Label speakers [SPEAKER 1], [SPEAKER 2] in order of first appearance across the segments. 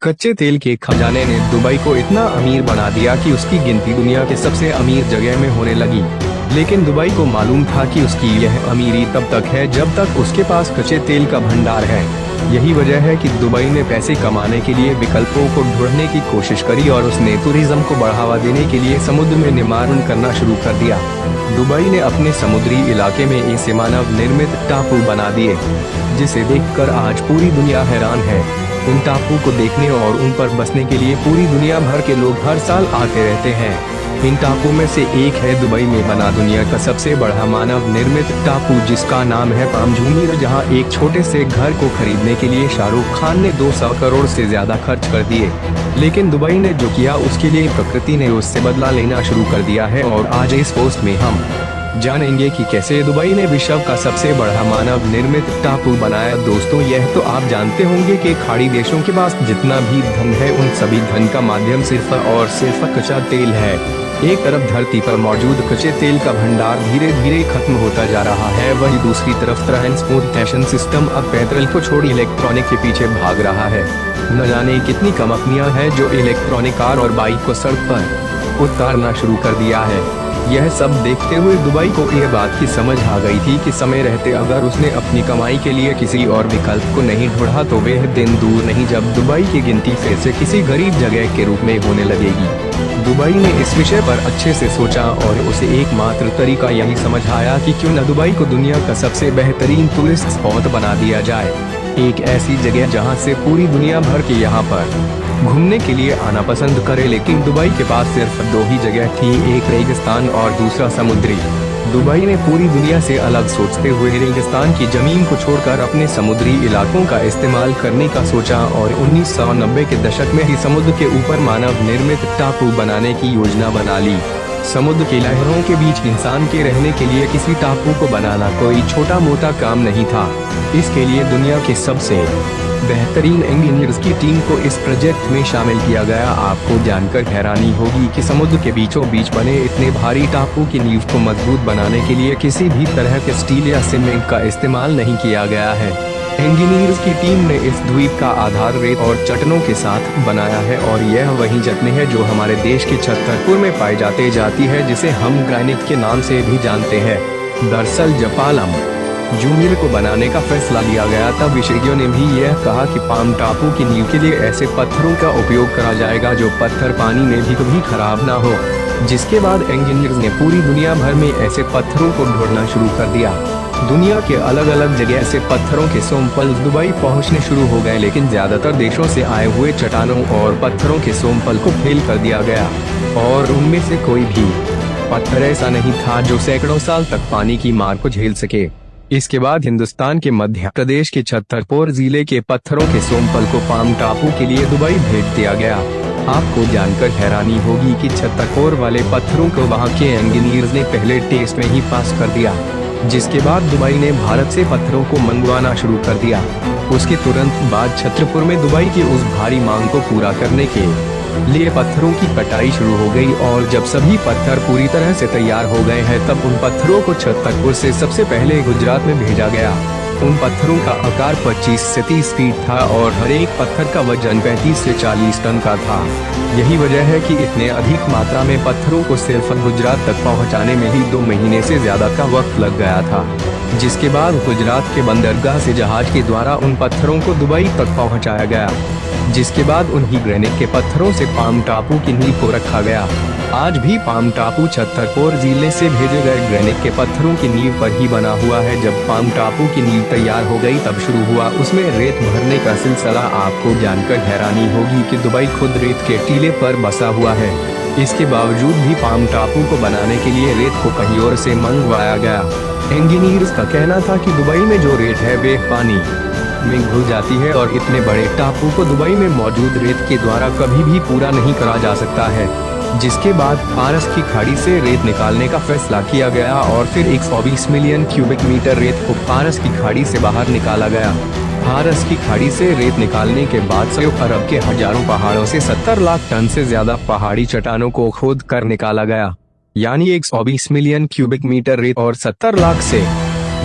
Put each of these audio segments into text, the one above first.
[SPEAKER 1] कच्चे तेल के खजाने ने दुबई को इतना अमीर बना दिया कि उसकी गिनती दुनिया के सबसे अमीर जगह में होने लगी। लेकिन दुबई को मालूम था कि उसकी यह अमीरी तब तक है जब तक उसके पास कच्चे तेल का भंडार है। यही वजह है कि दुबई ने पैसे कमाने के लिए विकल्पों को ढूंढने की कोशिश करी और उसने टूरिज्म को बढ़ावा देने के लिए समुद्र में निर्माण करना शुरू कर दिया। दुबई ने अपने समुद्री इलाके में ऐसे मानव निर्मित टापू बना दिए जिसे देखकर आज पूरी दुनिया हैरान है। उन टापू को देखने और उन पर बसने के लिए पूरी दुनिया भर के लोग हर साल आते रहते हैं। इन टापू में से एक है दुबई में बना दुनिया का सबसे बड़ा मानव निर्मित टापू, जिसका नाम है पाम जूमिर, जहां एक छोटे से घर को खरीदने के लिए शाहरुख खान ने 200 करोड़ से ज्यादा खर्च कर दिए। लेकिन दुबई ने जो किया उसके लिए प्रकृति ने उससे बदला लेना शुरू कर दिया है। और आज इस पोस्ट में हम जानेंगे कि कैसे दुबई ने विश्व का सबसे बड़ा मानव निर्मित टापू बनाया। दोस्तों, यह तो आप जानते होंगे कि खाड़ी देशों के पास जितना भी धन है उन सभी धन का माध्यम सिर्फ और सिर्फ कच्चा तेल है। एक तरफ धरती पर मौजूद कच्चे तेल का भंडार धीरे धीरे खत्म होता जा रहा है, वहीं दूसरी तरफ ट्रांसपोर्टेशन सिस्टम अब पेट्रोल को छोड़ इलेक्ट्रॉनिक के पीछे भाग रहा है। न जाने कितनी कंपनियां हैं जो इलेक्ट्रॉनिक कार और बाइक को सड़क पर उतारना शुरू कर दिया है। यह सब देखते हुए दुबई को यह बात की समझ आ गई थी कि समय रहते अगर उसने अपनी कमाई के लिए किसी और विकल्प को नहीं ढूंढा तो वह दिन दूर नहीं जब दुबई की गिनती फिर से किसी गरीब जगह के रूप में होने लगेगी। दुबई ने इस विषय पर अच्छे से सोचा और उसे एकमात्र तरीका यही समझ आया कि क्यों न दुबई को दुनिया का सबसे बेहतरीन टूरिस्ट स्पॉट बना दिया जाए। एक ऐसी जगह जहां से पूरी दुनिया भर के यहाँ पर घूमने के लिए आना पसंद करे। लेकिन दुबई के पास सिर्फ दो ही जगह थी, एक रेगिस्तान और दूसरा समुद्री। दुबई ने पूरी दुनिया से अलग सोचते हुए रेगिस्तान की जमीन को छोड़कर अपने समुद्री इलाकों का इस्तेमाल करने का सोचा और 1990 के दशक में ही समुद्र के ऊपर मानव निर्मित टापू बनाने की योजना बना ली। समुद्र की लहरों के बीच इंसान के रहने के लिए किसी टापू को बनाना कोई छोटा मोटा काम नहीं था। इसके लिए दुनिया के सबसे बेहतरीन इंजीनियर्स की टीम को इस प्रोजेक्ट में शामिल किया गया। आपको जानकर हैरानी होगी कि समुद्र के बीचों बीच बने इतने भारी टापू की नींव को मजबूत बनाने के लिए किसी भी तरह के स्टील या सीमेंट का इस्तेमाल नहीं किया गया है। इंजीनियर्स की टीम ने इस द्वीप का आधार रेत और चट्टानों के साथ बनाया है और यह वही चट्टानें है जो हमारे देश के छतरपुर में पाई जाती है, जिसे हम ग्रेनाइट के नाम से भी जानते हैं। दरअसल जब पाम जूमिर को बनाने का फैसला लिया गया तब विशेषज्ञों ने भी यह कहा कि पाम टापू की नींव के लिए ऐसे पत्थरों का उपयोग करा जाएगा जो पत्थर पानी में भी कभी खराब ना हो। जिसके बाद इंजीनियर्स ने पूरी दुनिया भर में ऐसे पत्थरों को ढूंढना शुरू कर दिया। दुनिया के अलग अलग जगह से पत्थरों के सैंपल दुबई पहुंचने शुरू हो गए, लेकिन ज्यादातर देशों से आए हुए चट्टानों और पत्थरों के सैंपल को फेल कर दिया गया और उनमें से कोई भी पत्थर ऐसा नहीं था जो सैकड़ों साल तक पानी की मार को झेल सके। इसके बाद हिंदुस्तान के मध्य प्रदेश के छतरपुर जिले के पत्थरों के सैंपल को पाम टापू के लिए दुबई भेज दिया गया। आपको जानकर हैरानी होगी कि छतरपुर वाले पत्थरों को वहां के इंजीनियर्स ने पहले टेस्ट में ही पास कर दिया। जिसके बाद दुबई ने भारत से पत्थरों को मंगवाना शुरू कर दिया। उसके तुरंत बाद छतरपुर में दुबई की उस भारी मांग को पूरा करने के लिए पत्थरों की कटाई शुरू हो गई और जब सभी पत्थर पूरी तरह से तैयार हो गए हैं तब उन पत्थरों को छतरपुर से सबसे पहले गुजरात में भेजा गया। उन पत्थरों का आकार 25 से 30 फीट था और हर एक पत्थर का वजन 35 से 40 टन का था। यही वजह है कि इतने अधिक मात्रा में पत्थरों को सिर्फ गुजरात तक पहुंचाने में ही 2 महीने से ज्यादा का वक्त लग गया था। जिसके बाद गुजरात के बंदरगाह से जहाज के द्वारा उन पत्थरों को दुबई तक पहुंचाया गया। जिसके बाद उन्हीं ग्रेनाइट के पत्थरों से पाम टापू की नींव को रखा गया। आज भी पाम टापू छतरपुर जिले से भेजे गए ग्रेनाइट के पत्थरों की नींव पर ही बना हुआ है। जब पाम टापू की नींव तैयार हो गई तब शुरू हुआ उसमें रेत भरने का सिलसिला। आपको जानकर हैरानी होगी कि दुबई खुद रेत के टीले पर बसा हुआ है। इसके बावजूद भी पाम टापू को बनाने के लिए रेत को कहीं और से मंगवाया गया। इंजीनियर्स का कहना था कि दुबई में जो रेत है वे पानी में घुल जाती है और इतने बड़े टापू को दुबई में मौजूद रेत के द्वारा कभी भी पूरा नहीं करा जा सकता है। जिसके बाद फारस की खाड़ी से रेत निकालने का फैसला किया गया और फिर 120 मिलियन क्यूबिक मीटर रेत को फारस की खाड़ी से बाहर निकाला गया। फारस की खाड़ी से रेत निकालने के बाद संयुक्त अरब के हजारों पहाड़ों से 70 लाख टन से ज्यादा पहाड़ी चट्टानों को खोद कर निकाला गया। यानी 120 मिलियन क्यूबिक मीटर रेत और 70 लाख से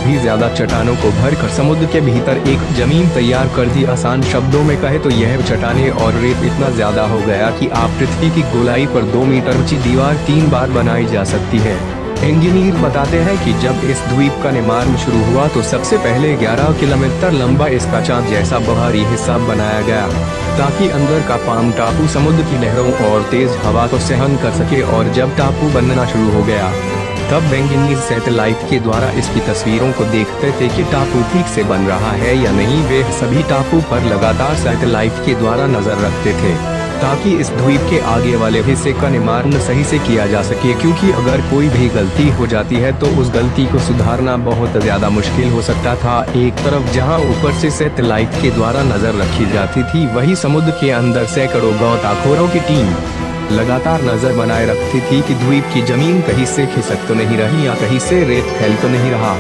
[SPEAKER 1] भी ज्यादा चट्टानों को भर कर समुद्र के भीतर एक जमीन तैयार कर दी। आसान शब्दों में कहे तो यह चट्टानें और रेत इतना ज्यादा हो गया कि आप पृथ्वी की गोलाई पर 2 मीटर ऊंची दीवार 3 बार बनाई जा सकती है। इंजीनियर बताते हैं कि जब इस द्वीप का निर्माण शुरू हुआ तो सबसे पहले 11 किलोमीटर लंबा इसका चांद जैसा बाहरी हिस्सा बनाया गया, ताकि अंदर का पाम टापू समुद्र की लहरों और तेज हवा को सहन कर सके। और जब टापू बनना शुरू हो गया तब इंजीनियर सैटेलाइट के द्वारा इसकी तस्वीरों को देखते थे कि टापू ठीक से बन रहा है या नहीं। वे सभी टापू पर लगातार सैटेलाइट के द्वारा नजर रखते थे, ताकि इस द्वीप के आगे वाले हिस्से का निर्माण सही से किया जा सके, क्योंकि अगर कोई भी गलती हो जाती है तो उस गलती को सुधारना बहुत ज्यादा मुश्किल हो सकता था। एक तरफ जहां ऊपर से सैटेलाइट के द्वारा नजर रखी जाती थी, वही समुद्र के अंदर सैकड़ों गोताखोरों की टीम लगातार नजर बनाए रखती थी कि द्वीप की जमीन कहीं से खिसक तो नहीं रही या कहीं से रेत फैल तो नहीं रहा।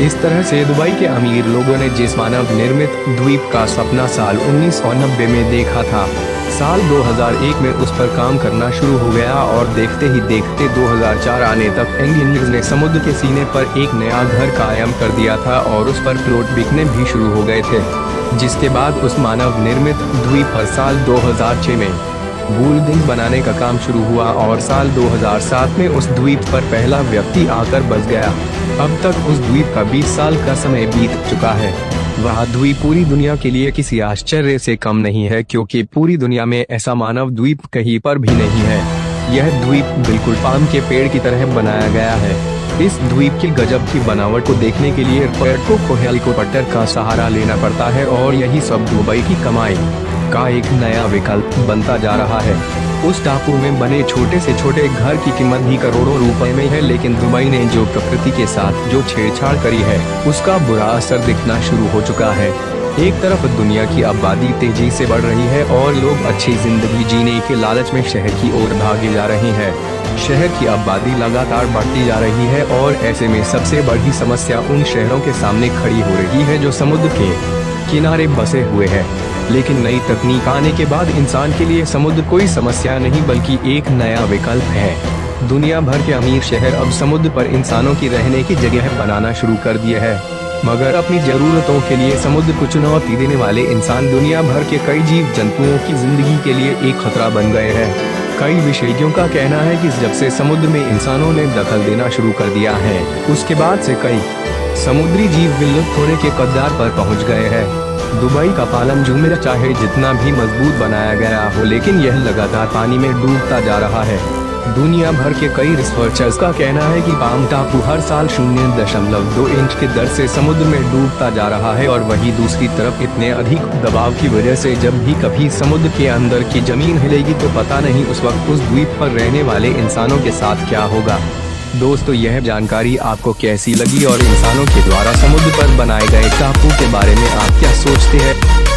[SPEAKER 1] इस तरह से दुबई के अमीर लोगों ने जिस मानव निर्मित द्वीप का सपना साल 1990 में देखा था, साल 2001 में उस पर काम करना शुरू हो गया और देखते ही देखते 2004 आने तक इंजीनियर्स ने समुद्र के सीने पर एक नया घर कायम कर दिया था और उस पर प्लॉट बिकने भी शुरू हो गए थे। जिसके बाद उस मानव निर्मित द्वीप पर साल 2006 में बिल्डिंग बनाने का काम शुरू हुआ और साल 2007 में उस द्वीप पर पहला व्यक्ति आकर बस गया। अब तक उस द्वीप का 20 साल का समय बीत चुका है। वह द्वीप पूरी दुनिया के लिए किसी आश्चर्य से कम नहीं है, क्योंकि पूरी दुनिया में ऐसा मानव द्वीप कहीं पर भी नहीं है। यह द्वीप बिल्कुल पाम के पेड़ की तरह बनाया गया है। इस द्वीप की गजब की बनावट को देखने के लिए पर्यटकों को हेलीकॉप्टर का सहारा लेना पड़ता है और यही सब दुबई की कमाई का एक नया विकल्प बनता जा रहा है। उस टापू में बने छोटे से छोटे घर की कीमत भी करोड़ों रुपए में है, लेकिन दुबई ने जो प्रकृति के साथ जो छेड़छाड़ करी है उसका बुरा असर दिखना शुरू हो चुका है। एक तरफ दुनिया की आबादी तेजी से बढ़ रही है और लोग अच्छी जिंदगी जीने के लालच में शहर की ओर भागे जा रहे हैं। शहर की आबादी लगातार बढ़ती जा रही है और ऐसे में सबसे बड़ी समस्या उन शहरों के सामने खड़ी हो रही है जो समुद्र के किनारे बसे हुए हैं। लेकिन नई तकनीक आने के बाद इंसान के लिए समुद्र कोई समस्या नहीं बल्कि एक नया विकल्प है। दुनिया भर के अमीर शहर अब समुद्र पर इंसानों की रहने की जगह बनाना शुरू कर दिए हैं, मगर अपनी जरूरतों के लिए समुद्र को चुनौती देने वाले इंसान दुनिया भर के कई जीव जंतुओं की जिंदगी के लिए एक खतरा बन गए हैं। कई विशेषज्ञों का कहना है कि जब से समुद्र में इंसानों ने दखल देना शुरू कर दिया है, उसके बाद से कई समुद्री जीव विलुप्त होने के कगार पर पहुंच गए हैं। दुबई का पालम जुमेरा चाहे जितना भी मजबूत बनाया गया हो, लेकिन यह लगातार पानी में डूबता जा रहा है। दुनिया भर के कई रिसर्चर्स का कहना है कि पाम टापू हर साल 0.2 इंच के दर से समुद्र में डूबता जा रहा है और वहीं दूसरी तरफ इतने अधिक दबाव की वजह से जब भी कभी समुद्र के अंदर की जमीन हिलेगी तो पता नहीं उस वक्त उस द्वीप पर रहने वाले इंसानों के साथ क्या होगा। दोस्तों, यह जानकारी आपको कैसी लगी और इंसानों के द्वारा समुद्र पर बनाए गए टापू के बारे में आप क्या सोचते हैं?